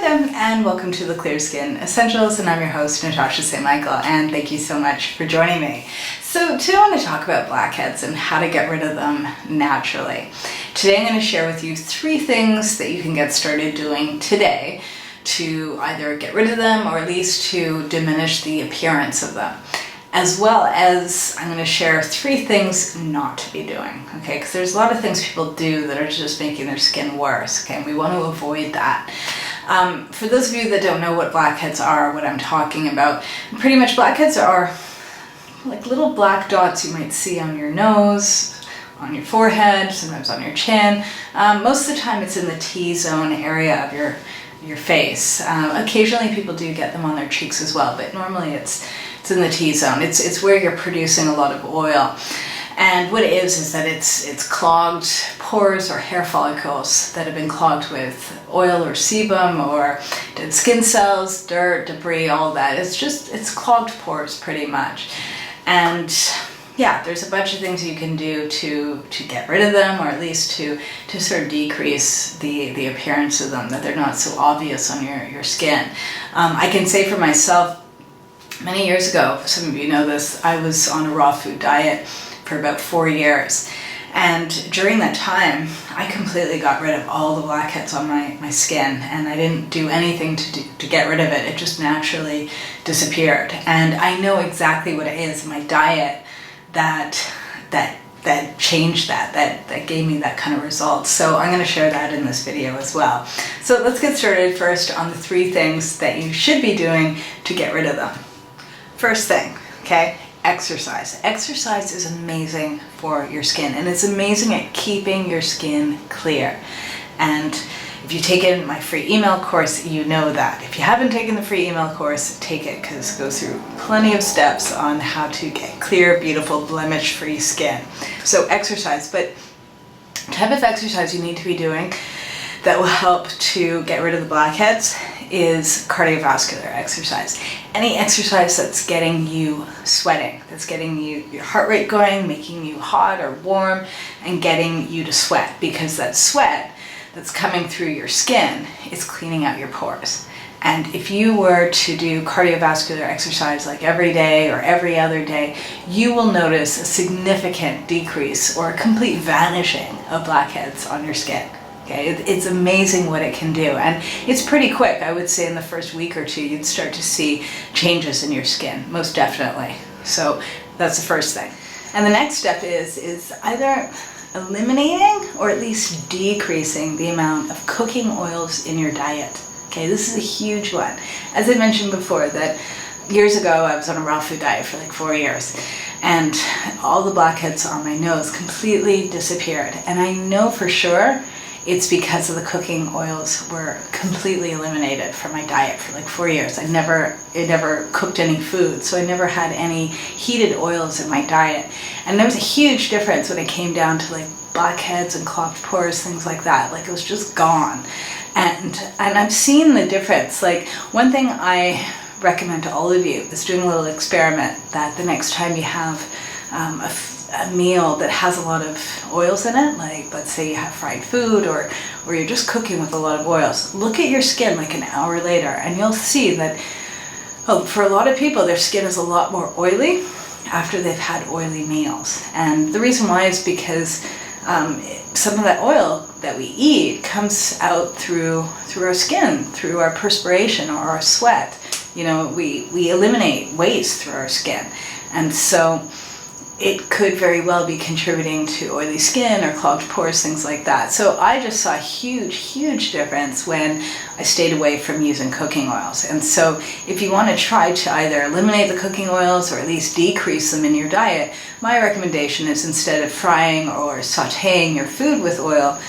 there, and welcome to the Clear Skin Essentials, and I'm your host, Natasha St. Michael, and thank you so much for joining me. So today I want to talk about blackheads and how to get rid of them naturally. Today I'm going to share with you 3 things that you can get started doing today to either get rid of them or at least to diminish the appearance of them. As well as I'm going to share 3 things not to be doing, okay? Because there's a lot of things people do that are just making their skin worse, okay? And we want to avoid that. For those of you that don't know what blackheads are, what I'm talking about, pretty much blackheads are like little black dots you might see on your nose, on your forehead, sometimes on your chin. Most of the time it's in the T-zone area of your face. Occasionally people do get them on their cheeks as well, but normally it's in the T-zone. It's where you're producing a lot of oil. And what it is that it's clogged pores or hair follicles that have been clogged with oil or sebum or dead skin cells, dirt, debris, all that. It's clogged pores pretty much. And yeah, there's a bunch of things you can do to get rid of them, or at least to sort of decrease the appearance of them, that they're not so obvious on your skin. I can say for myself, many years ago, some of you know this, I was on a raw food diet for about 4 years. And during that time, I completely got rid of all the blackheads on my skin, and I didn't do anything to get rid of it. It just naturally disappeared. And I know exactly what it is in my diet that changed that gave me that kind of result. So I'm going to share that in this video as well. So let's get started first on the 3 things that you should be doing to get rid of them. First thing, okay, exercise. Exercise is amazing for your skin, and it's amazing at keeping your skin clear. And if you take my free email course, you know that. If you haven't taken the free email course, take it, because it goes through plenty of steps on how to get clear, beautiful, blemish-free skin. So exercise, but the type of exercise you need to be doing that will help to get rid of the blackheads is cardiovascular exercise. Any exercise that's getting you sweating, that's getting your heart rate going, making you hot or warm, and getting you to sweat, because that sweat that's coming through your skin is cleaning out your pores. And if you were to do cardiovascular exercise like every day or every other day, you will notice a significant decrease or a complete vanishing of blackheads on your skin. Okay, it's amazing what it can do, and it's pretty quick. I would say in the first week or 2 you'd start to see changes in your skin, most definitely. So that's the first thing. And the next step is either eliminating or at least decreasing the amount of cooking oils in your diet. Okay, this is a huge one. As I mentioned before, that years ago I was on a raw food diet for like 4 years, and all the blackheads on my nose completely disappeared. And I know for sure it's because of the cooking oils were completely eliminated from my diet for like 4 years. I never cooked any food, so I never had any heated oils in my diet. And there was a huge difference when it came down to like blackheads and clogged pores, things like that. Like it was just gone. And I've seen the difference. Like one thing I recommend to all of you is doing a little experiment, that the next time you have a meal that has a lot of oils in it, like let's say you have fried food or you're just cooking with a lot of oils, look at your skin like an hour later, and you'll see that for a lot of people their skin is a lot more oily after they've had oily meals. And the reason why is because some of that oil that we eat comes out through our skin, through our perspiration or our sweat. You know, we eliminate waste through our skin, and so it could very well be contributing to oily skin or clogged pores, things like that. So I just saw a huge difference when I stayed away from using cooking oils. And so if you want to try to either eliminate the cooking oils or at least decrease them in your diet, my recommendation is, instead of frying or sauteing your food with oil,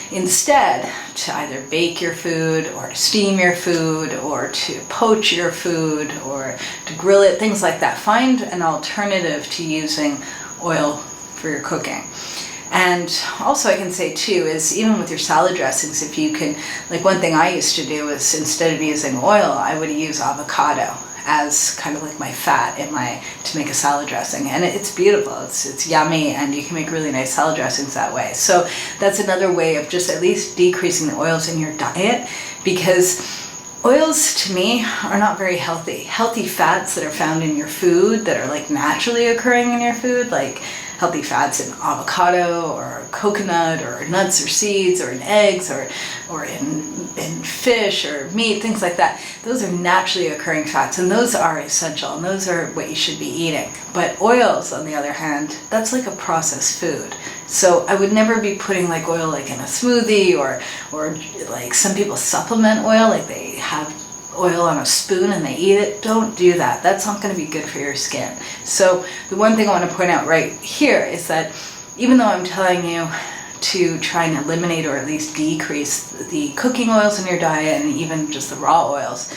instead to either bake your food or steam your food or to poach your food or to grill it, things like that. Find an alternative to using oil for your cooking. And also I can say too is, even with your salad dressings, if you can, like one thing I used to do is, instead of using oil, I would use avocado as kind of like my fat to make a salad dressing, and it's beautiful. It's yummy, and you can make really nice salad dressings that way. So that's another way of just at least decreasing the oils in your diet, because Oils, to me, are not very healthy. Healthy fats that are found in your food, that are like naturally occurring in your food, like healthy fats in avocado or coconut or nuts or seeds or in eggs or in fish or meat, things like that. Those are naturally occurring fats, and those are essential, and those are what you should be eating. But oils, on the other hand, that's like a processed food. So I would never be putting like oil like in a smoothie or like some people supplement oil, like they have oil on a spoon and they eat it. Don't do that. That's not going to be good for your skin. So the one thing I want to point out right here is that even though I'm telling you to try and eliminate or at least decrease the cooking oils in your diet and even just the raw oils,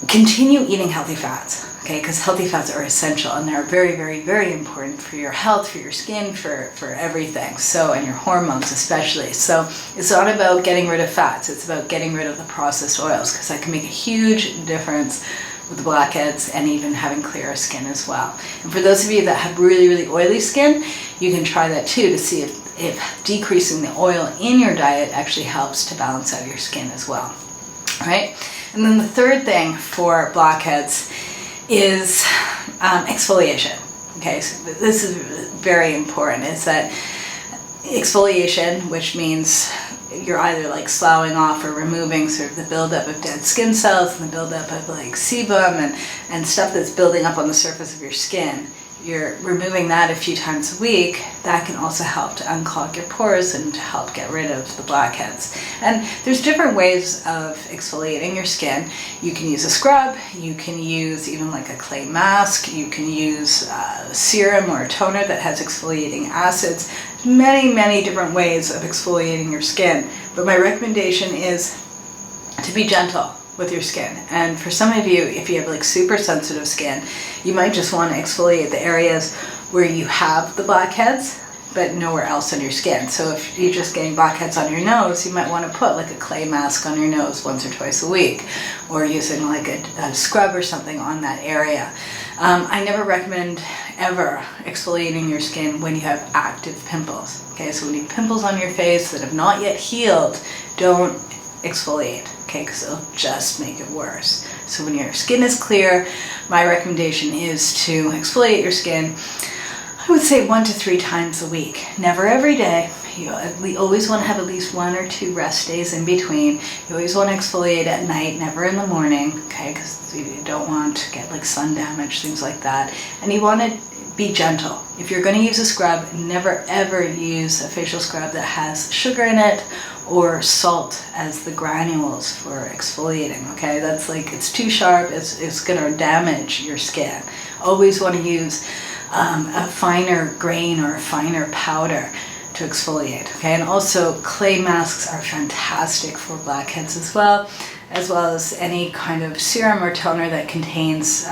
continue eating healthy fats. Okay, because healthy fats are essential, and they're very, very, very important for your health, for your skin, for everything. So, and your hormones especially. So it's not about getting rid of fats, it's about getting rid of the processed oils, because that can make a huge difference with the blackheads and even having clearer skin as well. And for those of you that have really, really oily skin, you can try that too to see if decreasing the oil in your diet actually helps to balance out your skin as well. All right? And then the third thing for blackheads is exfoliation. Okay, so this is very important, is that exfoliation, which means you're either like sloughing off or removing sort of the buildup of dead skin cells and the buildup of like sebum and stuff that's building up on the surface of your skin. You're removing that a few times a week. That can also help to unclog your pores and to help get rid of the blackheads. And there's different ways of exfoliating your skin. You can use a scrub, you can use even like a clay mask, you can use a serum or a toner that has exfoliating acids. Many, many different ways of exfoliating your skin. But my recommendation is to be gentle with your skin. And for some of you, if you have like super sensitive skin, you might just want to exfoliate the areas where you have the blackheads, but nowhere else on your skin. So if you're just getting blackheads on your nose, you might want to put like a clay mask on your nose once or twice a week, or using like a scrub or something on that area. I never recommend ever exfoliating your skin when you have active pimples. Okay, so when you have pimples on your face that have not yet healed, don't exfoliate, okay, because it'll just make it worse. So when your skin is clear, my recommendation is to exfoliate your skin, I would say 1 to 3 times a week. Never every day. We always want to have at least 1 or 2 rest days in between. You always want to exfoliate at night, never in the morning, okay, because you don't want to get like sun damage, things like that. And you want to be gentle. If you're going to use a scrub, never ever use a facial scrub that has sugar in it or salt as the granules for exfoliating, okay? That's like, it's too sharp, it's going to damage your skin. Always want to use a finer grain or a finer powder to exfoliate, okay? And also clay masks are fantastic for blackheads as well as any kind of serum or toner that contains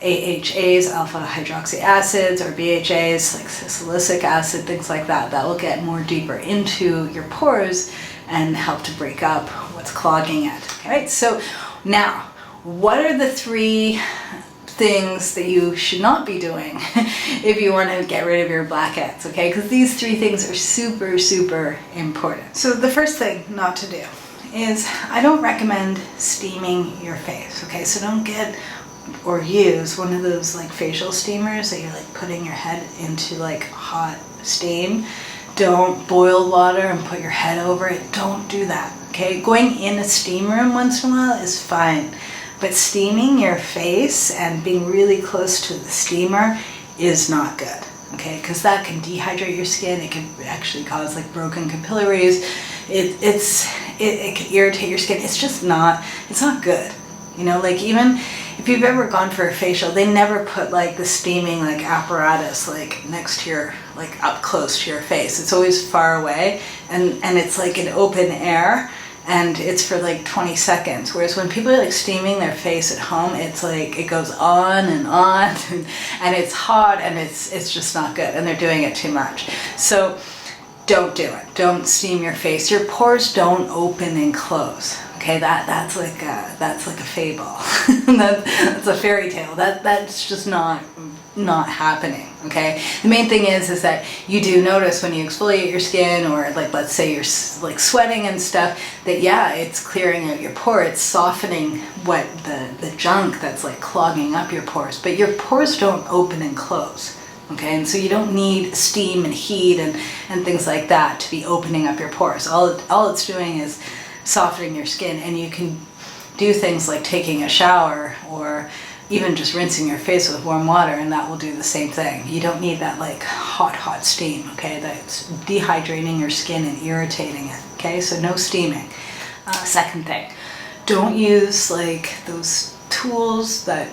AHAs, alpha hydroxy acids, or BHAs, like salicylic acid, things like that. That will get more deeper into your pores and help to break up what's clogging it. Okay, right? So now, what are the 3 things that you should not be doing if you want to get rid of your blackheads, okay? Because these 3 things are super, super important. So the first thing not to do is, I don't recommend steaming your face, okay? So don't get or use one of those like facial steamers that you're like putting your head into like hot steam. Don't boil water and put your head over it. Don't do that, okay? Going in a steam room once in a while is fine, but steaming your face and being really close to the steamer is not good, okay? Because that can dehydrate your skin. It can actually cause like broken capillaries. It can irritate your skin. It's just not, it's not good. You know, like even if you've ever gone for a facial, they never put like the steaming like apparatus like next to your, like up close to your face. It's always far away, and it's like in open air, and it's for like 20 seconds. Whereas when people are like steaming their face at home, it's like it goes on and on and it's hot and it's just not good, and they're doing it too much. So don't do it. Don't steam your face. Your pores don't open and close. Okay, that's like a fable. That's a fairy tale. That's just not not happening, okay? The main thing is that you do notice when you exfoliate your skin, or like let's say you're like sweating and stuff, that yeah, it's clearing out your pores, it's softening what the junk that's like clogging up your pores, but your pores don't open and close, okay? And so you don't need steam and heat and things like that to be opening up your pores. All it's doing is softening your skin, and you can do things like taking a shower or even just rinsing your face with warm water, and that will do the same thing. You don't need that like hot steam, okay? That's dehydrating your skin and irritating it, okay? So no steaming. Second thing, don't use like those tools that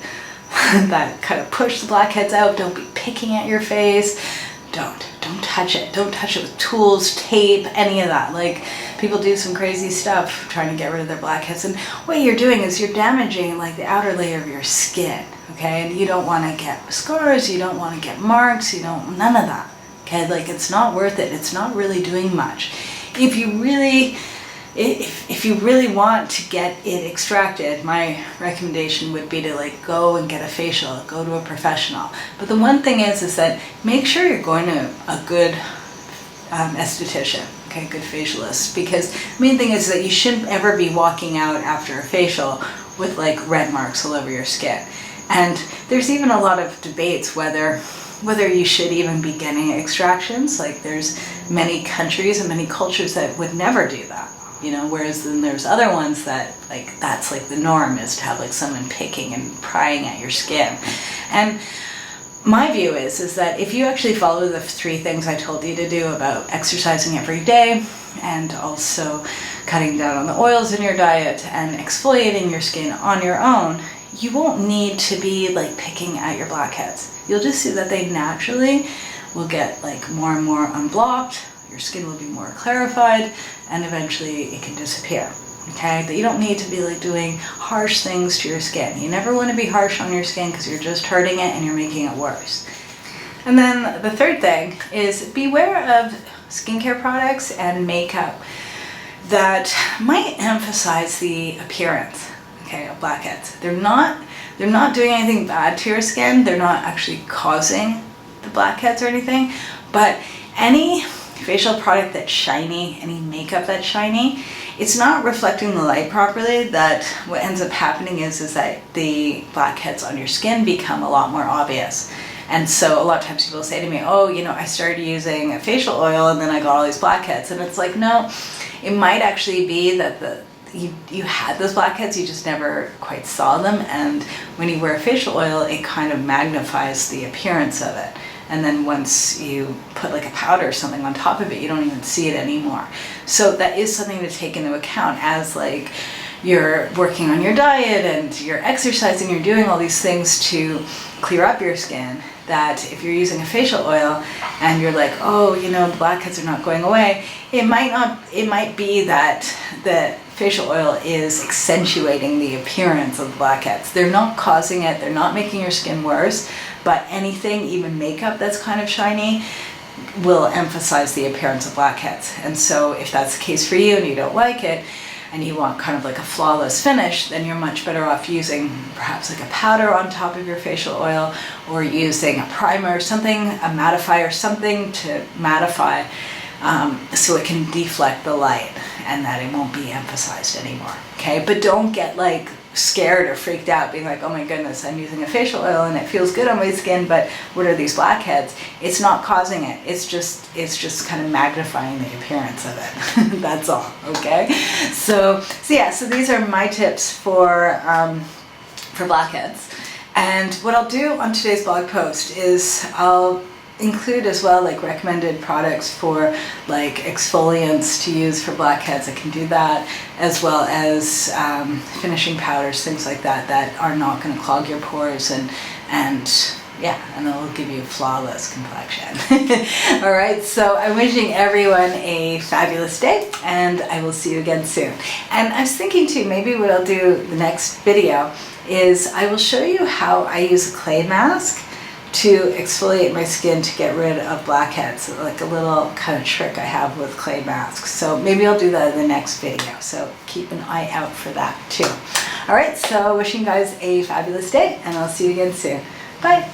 that kind of push the blackheads out. Don't be picking at your face. Don't touch it. Don't touch it with tools, tape, any of that. Like, people do some crazy stuff trying to get rid of their blackheads, and what you're doing is you're damaging like the outer layer of your skin, okay? And you don't want to get scars, you don't want to get marks, none of that, okay? Like, it's not worth it. It's not really doing much. If you really want to get it extracted, my recommendation would be to like go and get a facial, go to a professional. But the one thing is that make sure you're going to a good esthetician, okay, good facialist, because the main thing is that you shouldn't ever be walking out after a facial with like red marks all over your skin. And there's even a lot of debates whether you should even be getting extractions. Like, there's many countries and many cultures that would never do that. Whereas then there's other ones that like, that's like the norm, is to have like someone picking and prying at your skin. And my view is that if you actually follow the 3 things I told you to do about exercising every day, and also cutting down on the oils in your diet, and exfoliating your skin on your own, you won't need to be like picking at your blackheads. You'll just see that they naturally will get like more and more unblocked. Your skin will be more clarified, and eventually it can disappear, okay? But you don't need to be like doing harsh things to your skin. You never want to be harsh on your skin, because you're just hurting it and you're making it worse. And then the third thing is beware of skincare products and makeup that might emphasize the appearance, okay, of blackheads. They're not doing anything bad to your skin. They're not actually causing the blackheads or anything, but any facial product that's shiny, any makeup that's shiny, it's not reflecting the light properly. That what ends up happening is that the blackheads on your skin become a lot more obvious. And so a lot of times people say to me, oh, I started using a facial oil and then I got all these blackheads. And it's like, no, it might actually be that you had those blackheads, you just never quite saw them. And when you wear facial oil, it kind of magnifies the appearance of it. And then once you put like a powder or something on top of it, you don't even see it anymore. So that is something to take into account as like you're working on your diet and you're exercising, you're doing all these things to clear up your skin, that if you're using a facial oil and you're like, oh, the blackheads are not going away, it might be that the facial oil is accentuating the appearance of the blackheads. They're not causing it, they're not making your skin worse, but anything, even makeup that's kind of shiny, will emphasize the appearance of blackheads. And so if that's the case for you and you don't like it, and you want kind of like a flawless finish, then you're much better off using perhaps like a powder on top of your facial oil, or using a primer, something, a mattifier, something to mattify, so it can deflect the light and that it won't be emphasized anymore, okay? But don't get like scared or freaked out being like, oh my goodness, I'm using a facial oil and it feels good on my skin, but what are these blackheads? It's not causing it. It's just kind of magnifying the appearance of it. That's all, okay? So these are my tips for blackheads. And what I'll do on today's blog post is I'll include as well like recommended products for like exfoliants to use for blackheads. I can do that, as well as finishing powders, things like that, that are not going to clog your pores and they'll give you a flawless complexion. All right, so I'm wishing everyone a fabulous day, and I will see you again soon. And I was thinking too, maybe what I'll do the next video is I will show you how I use a clay mask to exfoliate my skin to get rid of blackheads, like a little kind of trick I have with clay masks. So maybe I'll do that in the next video, so keep an eye out for that too. All right, so wishing you guys a fabulous day, and I'll see you again soon. Bye.